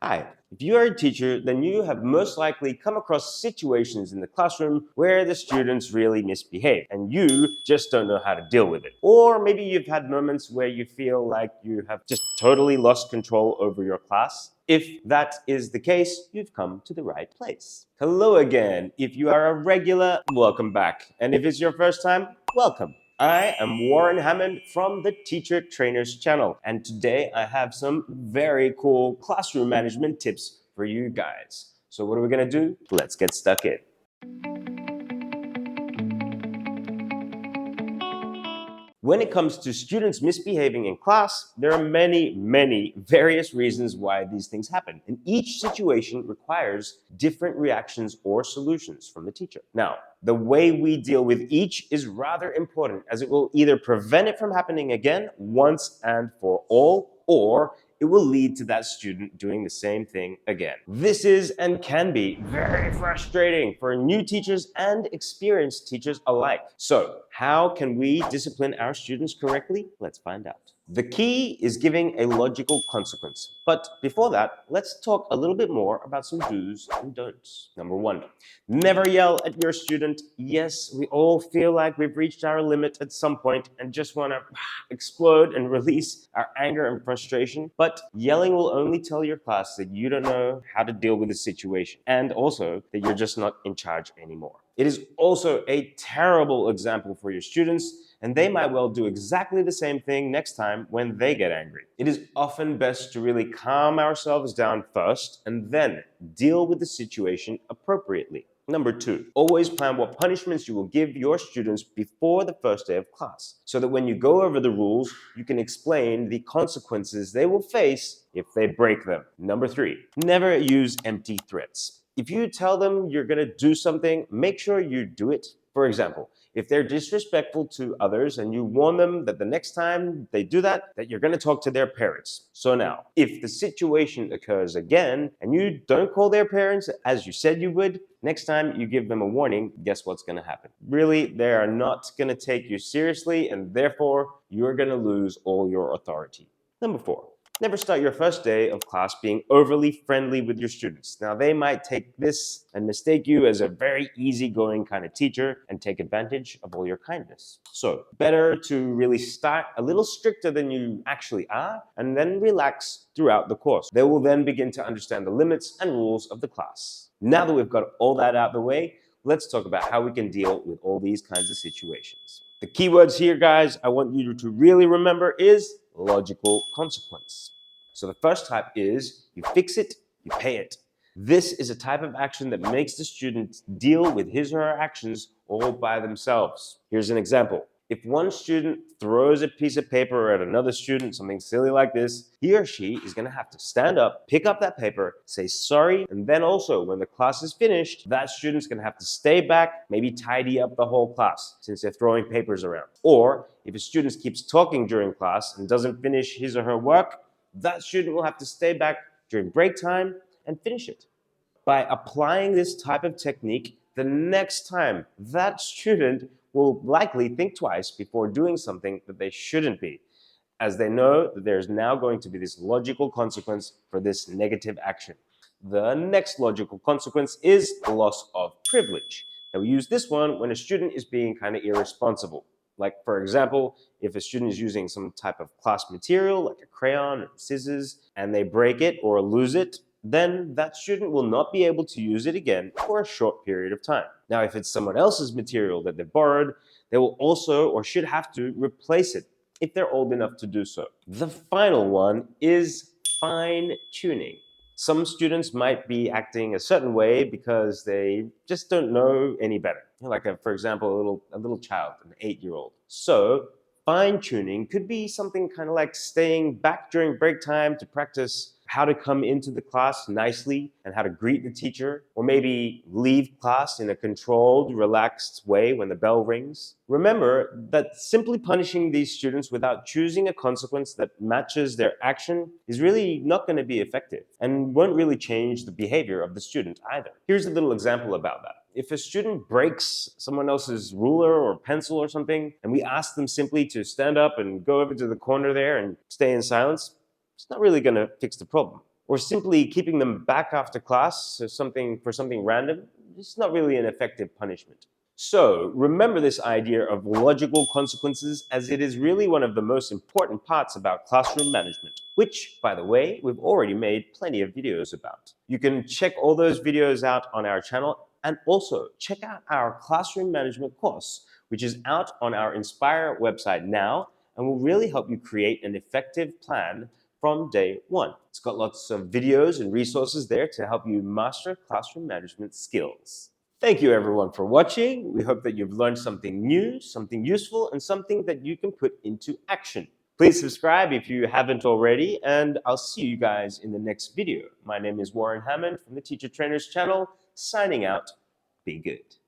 Hi. If you are a teacher, then you have most likely come across situations in the classroom where the students really misbehave and you just don't know how to deal with it. Or maybe you've had moments where you feel like you have just totally lost control over your class. If that is the case, you've come to the right place. Hello again. If you are a regular, welcome back. And if it's your first time, welcome. I am Warren Hammond from the Teacher Trainers channel, and today I have some very cool classroom management tips for you guys. So what are we going to do? Let's get stuck in. When it comes to students misbehaving in class, there are many various reasons why these things happen. And each situation requires different reactions or solutions from the teacher. Now, the way we deal with each is rather important, as it will either prevent it from happening again once and for all, or it will lead to that student doing the same thing again. This is and can be very frustrating for new teachers and experienced teachers alike. So, how can we discipline our students correctly? Let's find out. The key is giving a logical consequence. But before that, let's talk a little bit more about some do's and don'ts. Number one, never yell at your student. Yes, we all feel like we've reached our limit at some point and just want to explode and release our anger and frustration. But yelling will only tell your class that you don't know how to deal with the situation, and also that you're just not in charge anymore. It is also a terrible example for your students, and they might well do exactly the same thing next time when they get angry. It is often best to really calm ourselves down first and then deal with the situation appropriately. Number two, always plan what punishments you will give your students before the first day of class, so that when you go over the rules, you can explain the consequences they will face if they break them. Number three, never use empty threats. If you tell them you're going to do something, make sure you do it. For example, if they're disrespectful to others and you warn them that the next time they do that you're going to talk to their parents. So now, if the situation occurs again and you don't call their parents as you said you would, next time you give them a warning, guess what's going to happen? Really, they are not going to take you seriously, and therefore you're going to lose all your authority. Number four, never start your first day of class being overly friendly with your students. Now, they might take this and mistake you as a very easygoing kind of teacher and take advantage of all your kindness. So, better to really start a little stricter than you actually are and then relax throughout the course. They will then begin to understand the limits and rules of the class. Now that we've got all that out of the way, let's talk about how we can deal with all these kinds of situations. The keywords here, guys, I want you to really remember is logical consequence. So the first type is you fix it, you pay it. This is a type of action that makes the student deal with his or her actions all by themselves. Here's an example. If one student throws a piece of paper at another student, something silly like this, he or she is going to have to stand up, pick up that paper, say sorry, and then also when the class is finished, that student's going to have to stay back, maybe tidy up the whole class since they're throwing papers around. Or if a student keeps talking during class and doesn't finish his or her work, that student will have to stay back during break time and finish it. By applying this type of technique, the next time that student will likely think twice before doing something that they shouldn't be, as they know that there's now going to be this logical consequence for this negative action. The next logical consequence is loss of privilege. Now, we use this one when a student is being kind of irresponsible. Like, for example, if a student is using some type of class material, like a crayon or scissors, and they break it or lose it, then that student will not be able to use it again for a short period of time. Now, if it's someone else's material that they've borrowed, they will also or should have to replace it if they're old enough to do so. The final one is fine tuning. Some students might be acting a certain way because they just don't know any better. Like, for example, a little child, an 8-year-old. So fine tuning could be something kind of like staying back during break time to practice how to come into the class nicely and how to greet the teacher, or maybe leave class in a controlled, relaxed way when the bell rings. Remember that simply punishing these students without choosing a consequence that matches their action is really not going to be effective and won't really change the behavior of the student either. Here's a little example about that. If a student breaks someone else's ruler or pencil or something, and we ask them simply to stand up and go over to the corner there and stay in silence, it's not really going to fix the problem. or simply keeping them back after class or for something random, it's not really an effective punishment. So remember this idea of logical consequences, as it is really one of the most important parts about classroom management, which, by the way, we've already made plenty of videos about. You can check all those videos out on our channel, and also check out our classroom management course, which is out on our Inspire website now and will really help you create an effective plan from day one. It's got lots of videos and resources there to help you master classroom management skills. Thank you everyone for watching. We hope that you've learned something new, something useful, and something that you can put into action. Please subscribe if you haven't already, and I'll see you guys in the next video. My name is Warren Hammond from the Teacher Trainers channel, signing out. Be good.